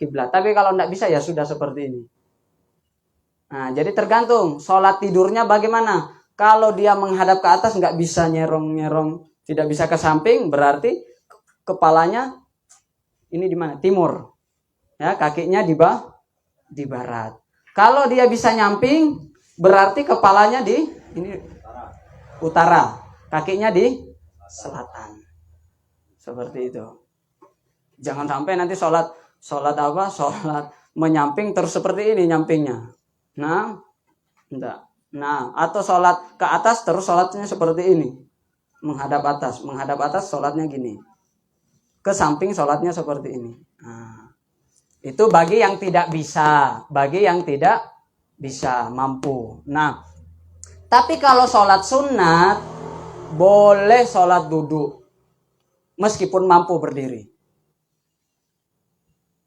kiblat. Tapi kalau tidak bisa ya sudah seperti ini. Nah, jadi tergantung sholat tidurnya bagaimana. Kalau dia menghadap ke atas nggak bisa nyerong, tidak bisa ke samping, berarti kepalanya ini di mana? Timur. Ya, kakinya di barat. Kalau dia bisa nyamping, berarti kepalanya di ini utara, kakinya di selatan. Seperti itu. Jangan sampai nanti sholat menyamping terus seperti ini nyampingnya. Nah, enggak. Nah, atau sholat ke atas terus sholatnya seperti ini. Menghadap atas sholatnya gini. Ke samping sholatnya seperti ini. Nah, itu bagi yang tidak bisa. Bagi yang tidak bisa, mampu. Nah, tapi kalau sholat sunat, boleh sholat duduk. Meskipun mampu berdiri.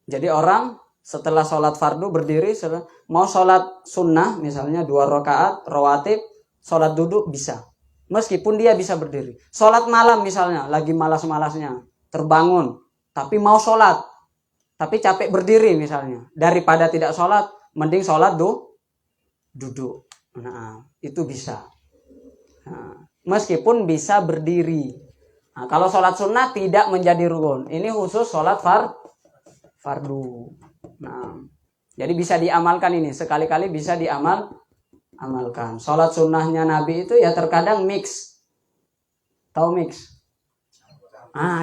Jadi orang setelah sholat fardu berdiri, mau sholat sunnah misalnya 2 rakaat rawatib, sholat duduk bisa, meskipun dia bisa berdiri. Sholat malam misalnya lagi malas-malasnya terbangun, tapi mau sholat, tapi capek berdiri misalnya, daripada tidak sholat, mending sholat duduk. Nah, itu bisa. Nah, meskipun bisa berdiri. Nah, kalau sholat sunnah tidak menjadi rukun. Ini khusus sholat fardu. Nah, jadi bisa diamalkan ini. Sekali-kali bisa diamalkan. Sholat sunnahnya Nabi itu ya terkadang mix. Tahu mix?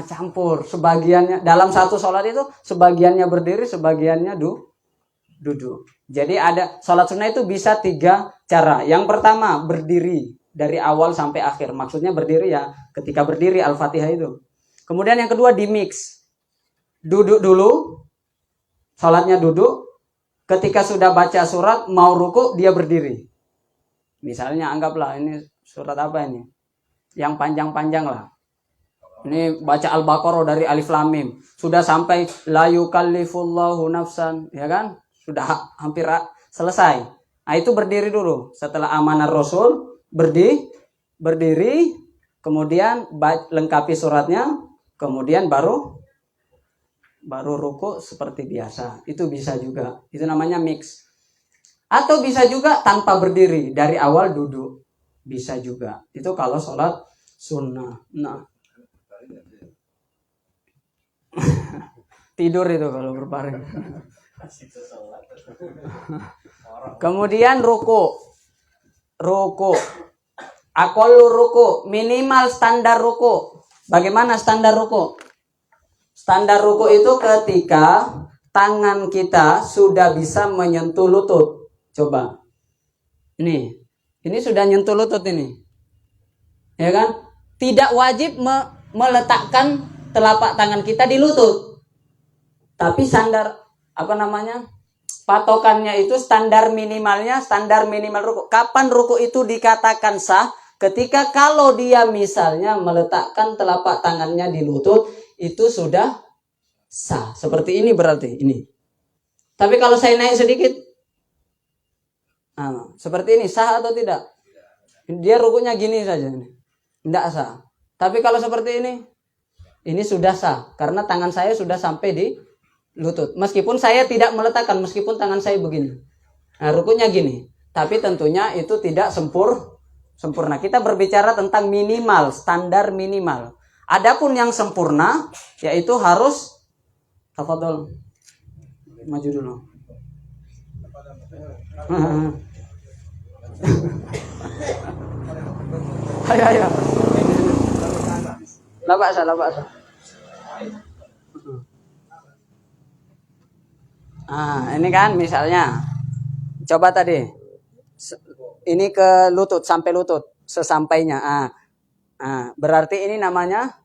Campur. Sebagiannya dalam satu sholat itu sebagiannya berdiri, sebagiannya duduk. Jadi ada sholat sunnah itu bisa 3 cara. Yang pertama berdiri dari awal sampai akhir. Maksudnya berdiri ya ketika berdiri Al-Fatihah itu. Kemudian yang kedua di mix. Duduk dulu. Sholatnya duduk, ketika sudah baca surat, mau ruku, dia berdiri. Misalnya anggaplah ini surat apa ini? Yang panjang-panjang lah. Ini baca Al-Baqarah dari Alif Lam Mim. Sudah sampai la yukallifullahu nafsan, ya kan? Sudah hampir selesai. Nah, itu berdiri dulu. Setelah amanah Rasul, berdiri, kemudian lengkapi suratnya, kemudian baru ruku seperti biasa. Itu bisa juga. Itu namanya mix. Atau bisa juga tanpa berdiri, dari awal duduk. Bisa juga. Itu kalau sholat sunnah. Nah. Tidur itu kalau berbaring. Kemudian ruku. Aqallu ruku, minimal standar ruku. Bagaimana standar ruku? Standar ruku itu ketika tangan kita sudah bisa menyentuh lutut. Coba. Ini sudah nyentuh lutut ini. Ya kan? Tidak wajib meletakkan telapak tangan kita di lutut. Tapi standar patokannya itu standar minimal ruku. Kapan ruku itu dikatakan sah? Ketika kalau dia misalnya meletakkan telapak tangannya di lutut, itu sudah sah. Seperti ini berarti ini. Tapi kalau saya naik sedikit, seperti ini sah atau tidak? Dia rukunya gini saja ini. Tidak sah. Tapi kalau seperti ini sudah sah karena tangan saya sudah sampai di lutut. Meskipun saya tidak meletakkan, meskipun tangan saya begini. Nah, rukunya gini. Tapi tentunya itu tidak sempurna. Kita berbicara tentang minimal, standar minimal. Adapun yang sempurna yaitu harus tafadhol. Maju dulu. Ayo. La ba'sa. Ini kan misalnya. Coba tadi. Ini ke lutut, sampai lutut. Sesampainya. Berarti ini namanya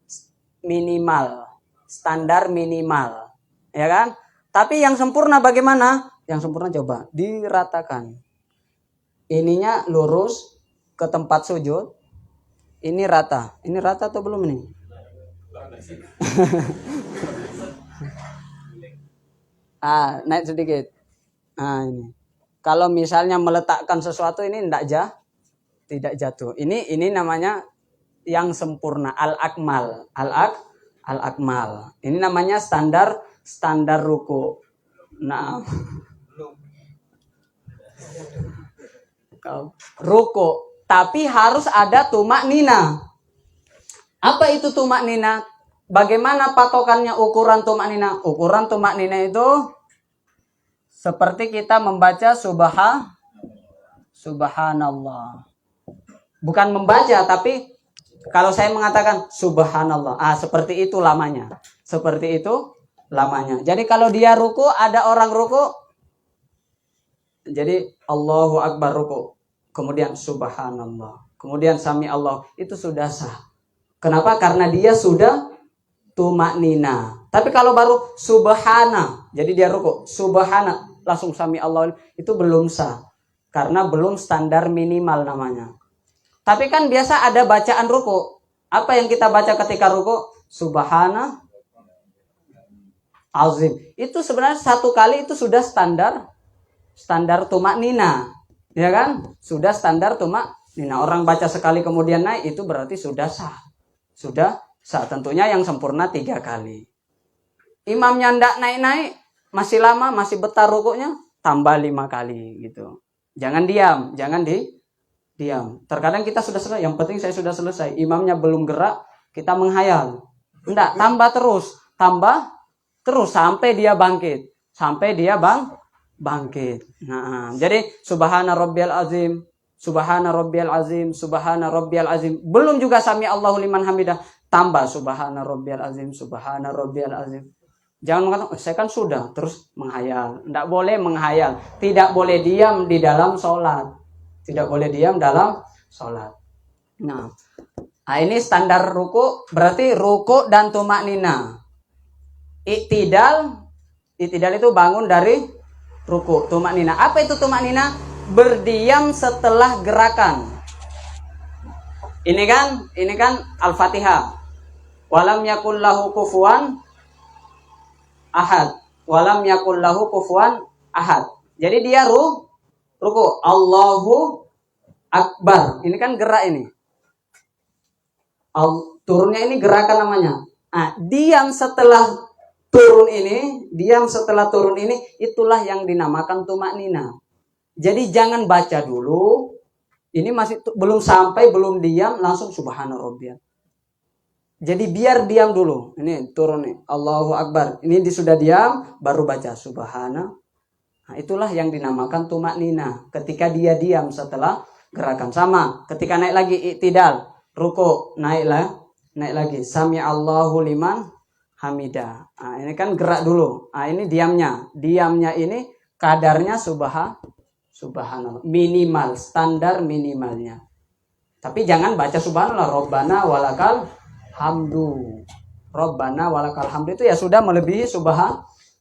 minimal. Standar minimal. Ya kan? Tapi yang sempurna bagaimana? Yang sempurna coba diratakan. Ininya lurus ke tempat sujud. Ini rata. Ini rata atau belum ini? Naik sedikit. Ini. Kalau misalnya meletakkan sesuatu ini tidak jatuh. Ini namanya yang sempurna, al-akmal. Al-akmal. Ini namanya standar ruku. Nah. Ruku, tapi harus ada tumak nina. Apa itu tumak nina? Bagaimana patokannya ukuran tumak nina? Ukuran tumak nina itu seperti kita membaca subhanallah. Bukan membaca, tapi kalau saya mengatakan subhanallah, seperti itu lamanya. Jadi kalau dia ruku, ada orang ruku, jadi Allahu Akbar ruku, kemudian subhanallah, kemudian sami Allah, itu sudah sah. Kenapa? Karena dia sudah tumak nina. Tapi kalau baru subhana, jadi dia ruku, subhana, langsung sami Allah, itu belum sah. Karena belum standar minimal namanya. Tapi kan biasa ada bacaan ruku. Apa yang kita baca ketika ruku? Subhana azim. Itu sebenarnya satu kali itu sudah standar tumak nina. Ya kan? Sudah standar tumak nina. Orang baca sekali kemudian naik, itu berarti sudah sah. Tentunya yang sempurna 3 kali. Imamnya ndak naik-naik, masih lama, masih betah rukuknya, tambah 5 kali gitu. Jangan diam. Terkadang kita sudah selesai, yang penting saya sudah selesai. Imamnya belum gerak, kita menghayal. Enggak, tambah terus sampai dia bangkit. Nah, jadi subhana rabbiyal azim, subhana rabbiyal azim, subhana rabbiyal azim. Belum juga sami Allahu liman hamidah, tambah subhana rabbiyal azim, subhana rabbiyal azim. Jangan mengatakan, saya kan sudah, terus menghayal. Tidak boleh menghayal. Tidak boleh diam di dalam sholat. Nah, ini standar ruku, berarti ruku dan tumak nina. I'tidal itu bangun dari ruku. Tumak nina. Apa itu tumak nina? Berdiam setelah gerakan. Ini kan Al-Fatihah. Walam yakul lahu kufuwan ahad. Jadi dia ruku. Allahu Akbar. Ini kan gerak ini. Turunnya ini gerakan namanya. Nah, diam setelah turun ini, itulah yang dinamakan tumaknina. Jadi jangan baca dulu, ini masih belum sampai, belum diam, langsung subhana rabbiyal. Jadi biar diam dulu. Ini turun nih, Allahu Akbar. Ini sudah diam, baru baca subhana. Nah, itulah yang dinamakan tumaknina. Ketika dia diam setelah gerakan. Sama, ketika naik lagi i'tidal, ruku, naik lagi. Sami Allahu liman hamidah. Nah, ini kan gerak dulu. Nah, ini diamnya. Diamnya ini kadarnya subhanallah. Minimal, standar minimalnya. Tapi jangan baca subhanallah. Rabbana walakal hamdu. Rabbana walakal hamdu itu ya sudah melebihi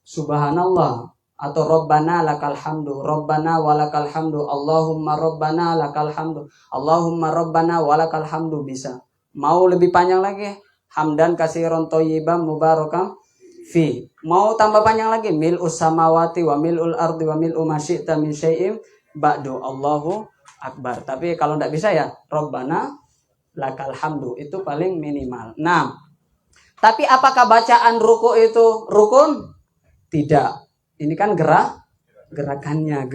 subhanallah. Atau Rabbana lakal hamdu. Rabbana walakal hamdu. Allahumma Rabbana lakal hamdu. Allahumma Rabbana walakal hamdu bisa. Mau lebih panjang lagi, hamdan katsiran thayyiban mubarakan fi. Mau tambah panjang lagi, mil'us samawati wa mil'ul ardi wa mil'u ma syi'ta min syai'in ba'du Allahu akbar. Tapi kalau enggak bisa ya Rabbana lakal hamdu, itu paling minimal. Nah, tapi apakah bacaan ruku itu rukun? Tidak. Ini kan gerakannya.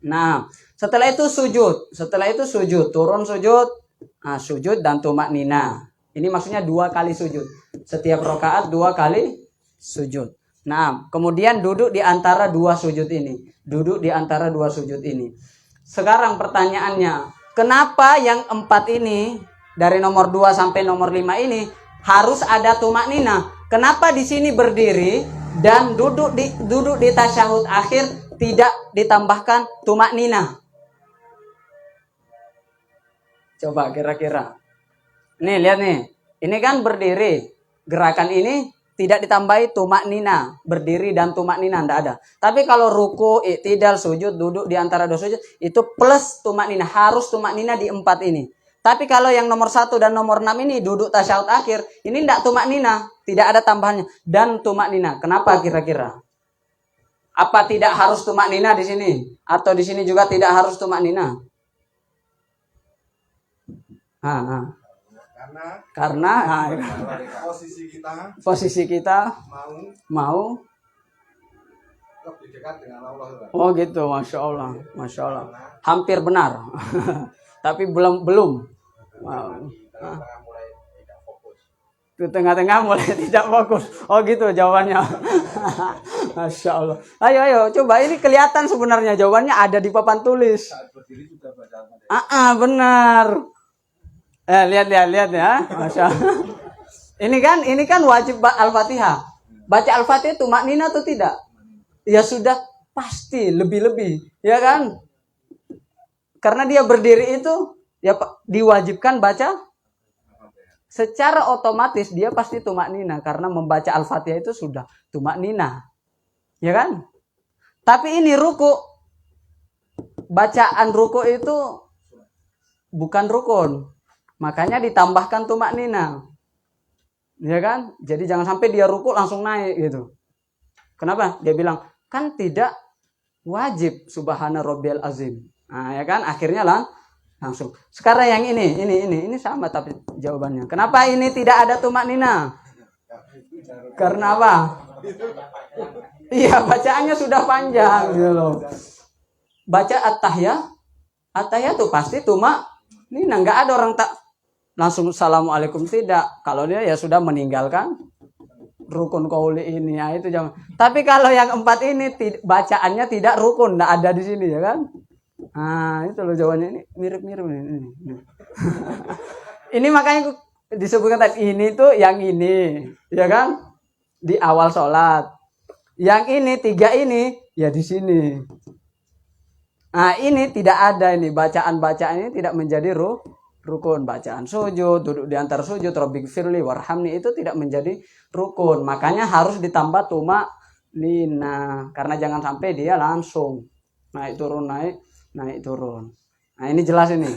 Nah, setelah itu sujud, turun sujud. Nah, sujud dan tumaknina. Ini maksudnya 2 kali sujud. Setiap rakaat 2 kali sujud. Nah, kemudian duduk di antara 2 sujud ini. Sekarang pertanyaannya, kenapa yang 4 ini dari nomor 2 sampai nomor 5 ini harus ada tumaknina? Kenapa di sini berdiri dan duduk di tasyahud akhir tidak ditambahkan tumaknina? Coba kira-kira. Nih, lihat nih. Ini kan berdiri. Gerakan ini tidak ditambahi tumaknina. Berdiri dan tumaknina enggak ada. Tapi kalau ruku, i'tidal, sujud, duduk di antara 2 sujud, itu plus tumaknina. Harus tumaknina di 4 ini. Tapi kalau yang nomor 1 dan nomor 6 ini duduk tasyahud akhir, ini enggak tumaknina. Tidak ada tambahannya. Dan tumaknina. Kenapa kira-kira? Apa tidak harus tumaknina di sini? Atau di sini juga tidak harus tumaknina? Karena posisi kita mau lebih dekat dengan Allah. Oh gitu, masya Allah. Hampir benar, tapi belum. Wow. Di tengah-tengah mulai tidak fokus. Oh gitu jawabannya. Masya Allah. Ayo, coba ini kelihatan sebenarnya jawabannya ada di papan tulis. Benar. Lihat ya, Masya Allah. Ini kan wajib Al-Fatihah. Baca Al-Fatihah tumaknina atau tidak? Ya sudah pasti lebih-lebih, ya kan? Karena dia berdiri itu ya diwajibkan baca secara otomatis dia pasti tumaknina karena membaca Al-Fatihah itu sudah tumaknina. Ya kan? Tapi ini ruku. Bacaan ruku itu bukan rukun. Makanya ditambahkan tumaknina. Ya kan? Jadi jangan sampai dia ruku langsung naik gitu. Kenapa? Dia bilang, kan tidak wajib subhana rabbiyal azim. Nah, ya kan? Akhirnya langsung. Sekarang yang ini sama tapi jawabannya. Kenapa ini tidak ada tumaknina? Karena apa? Iya, bacaannya sudah panjang gitu loh. Baca at-tahiyah tuh pasti tumaknina, enggak ada orang tak langsung assalamualaikum, tidak. Kalau dia ya sudah meninggalkan rukun qauli ini, ya itu jangan. Tapi kalau yang 4 ini bacaannya tidak rukun, enggak ada di sini ya kan? Nah, itu loh jawabannya, ini mirip-mirip ini. Ini makanya disebutkan tadi ini tuh yang ini, ya kan? Di awal sholat. Yang ini 3 ini ya di sini. Nah, ini tidak ada ini bacaan-bacaan ini tidak menjadi rukun. Bacaan sujud, duduk di antara sujud, Rabbighfirli warhamni itu tidak menjadi rukun. Makanya harus ditambah tumaknina karena jangan sampai dia langsung naik turun. Nah, ini jelas ini.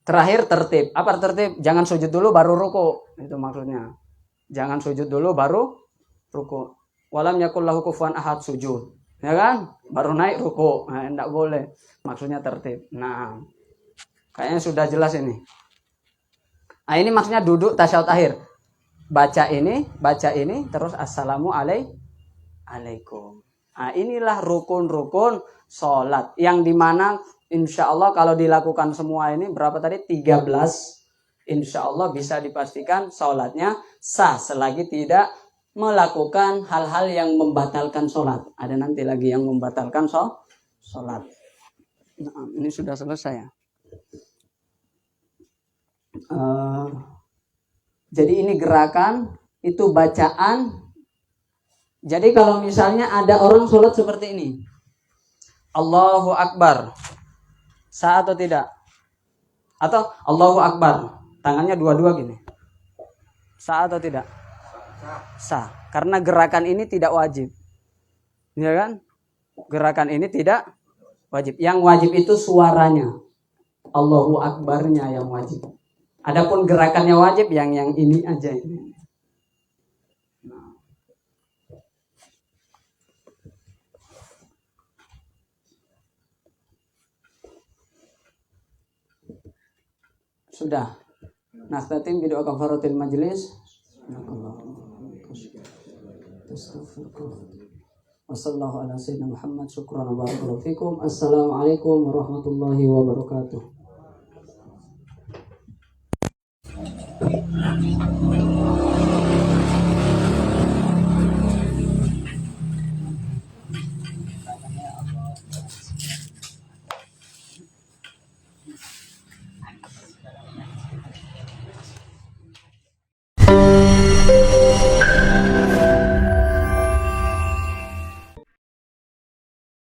Terakhir tertib. Apa tertib? Jangan sujud dulu baru ruku. Itu maksudnya. Jangan sujud dulu baru ruku. Walam yakul lahu kufuwan ahad, sujud. Ya kan? Baru naik ruku. Nah, enggak boleh. Maksudnya tertib. Nah, kayaknya sudah jelas ini. Nah, ini maksudnya duduk tasyahud akhir. Baca ini, terus alaikum. Nah, inilah rukun-rukun sholat yang dimana insya Allah kalau dilakukan semua ini berapa tadi? 13. Insya Allah bisa dipastikan sholatnya sah selagi tidak melakukan hal-hal yang membatalkan sholat. Ada nanti lagi yang membatalkan sholat. Nah, ini sudah selesai ya. Jadi ini gerakan, itu bacaan. Jadi kalau misalnya ada orang sholat seperti ini, Allahu Akbar, sah atau tidak? Atau Allahu Akbar, tangannya dua-dua gini, sah atau tidak? Sah, karena gerakan ini tidak wajib, ya kan? Gerakan ini tidak wajib. Yang wajib itu suaranya, Allahu Akbarnya yang wajib. Adapun gerakannya wajib yang ini aja ini. Nah. Sudah. Nakhtatim bidoa kafaratil majlis. Wassallallahu ala sayyidina Muhammad. Syukran wa barakallahu fikum. Assalamualaikum warahmatullahi wabarakatuh.